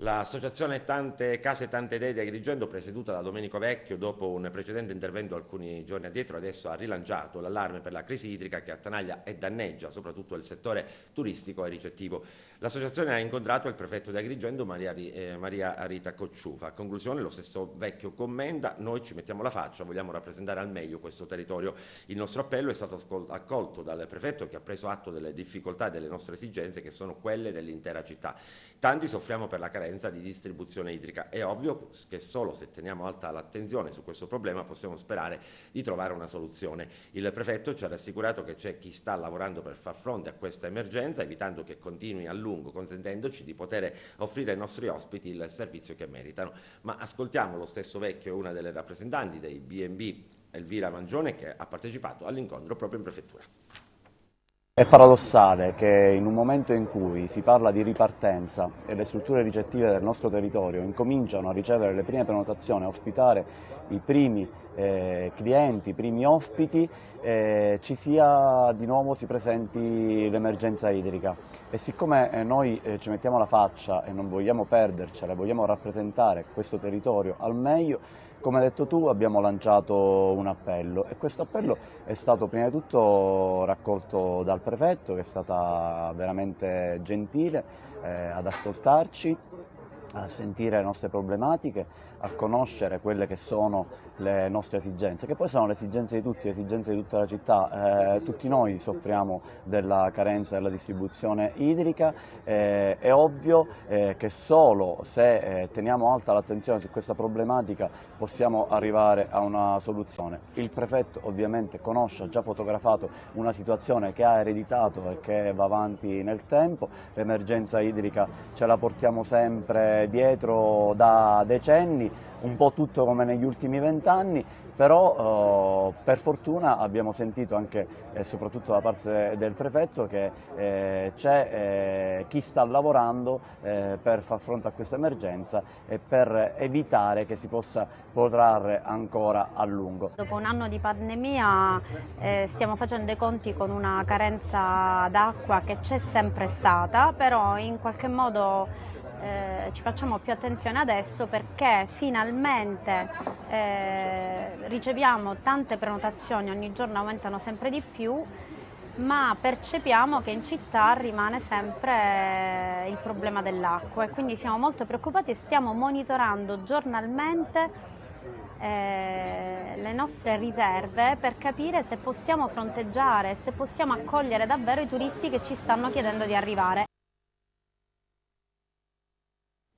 L'associazione Tante Case Tante Idee di Agrigento, presieduta da Domenico Vecchio, dopo un precedente intervento alcuni giorni addietro, adesso ha rilanciato l'allarme per la crisi idrica che attanaglia e danneggia soprattutto il settore turistico e ricettivo. L'associazione ha incontrato il prefetto di Agrigento, Maria Rita Cocciufa. A conclusione, lo stesso Vecchio commenda: noi ci mettiamo la faccia, vogliamo rappresentare al meglio questo territorio. Il nostro appello è stato accolto dal prefetto, che ha preso atto delle difficoltà e delle nostre esigenze, che sono quelle dell'intera città. Tanti soffriamo per la carenza di distribuzione idrica. È ovvio che solo se teniamo alta l'attenzione su questo problema possiamo sperare di trovare una soluzione. Il prefetto ci ha rassicurato che c'è chi sta lavorando per far fronte a questa emergenza, evitando che continui a lungo, consentendoci di poter offrire ai nostri ospiti il servizio che meritano. Ma ascoltiamo lo stesso Vecchio, una delle rappresentanti dei B&B, Elvira Mangione, che ha partecipato all'incontro proprio in prefettura. È paradossale che in un momento in cui si parla di ripartenza e le strutture ricettive del nostro territorio incominciano a ricevere le prime prenotazioni, a ospitare i primi clienti, i primi ospiti, si presenti l'emergenza idrica. E siccome noi ci mettiamo la faccia e non vogliamo perdercela, vogliamo rappresentare questo territorio al meglio, come hai detto tu, abbiamo lanciato un appello e questo appello è stato prima di tutto raccolto dal prefetto, che è stata veramente gentile ad ascoltarci, a sentire le nostre problematiche, a conoscere quelle che sono le nostre esigenze, che poi sono le esigenze di tutti, le esigenze di tutta la città. Tutti noi soffriamo della carenza della distribuzione idrica. È ovvio che solo se teniamo alta l'attenzione su questa problematica possiamo arrivare a una soluzione. Il prefetto ovviamente conosce, ha già fotografato una situazione che ha ereditato e che va avanti nel tempo. L'emergenza idrica ce la portiamo sempre dietro da decenni, un po' tutto come negli ultimi 20 anni, però per fortuna abbiamo sentito anche e soprattutto da parte del prefetto che c'è chi sta lavorando per far fronte a questa emergenza e per evitare che si possa protrarre ancora a lungo. Dopo un anno di pandemia stiamo facendo i conti con una carenza d'acqua che c'è sempre stata, però in qualche modo ci facciamo più attenzione adesso perché finalmente riceviamo tante prenotazioni, ogni giorno aumentano sempre di più, ma percepiamo che in città rimane sempre il problema dell'acqua e quindi siamo molto preoccupati e stiamo monitorando giornalmente le nostre riserve per capire se possiamo fronteggiare, se possiamo accogliere davvero i turisti che ci stanno chiedendo di arrivare.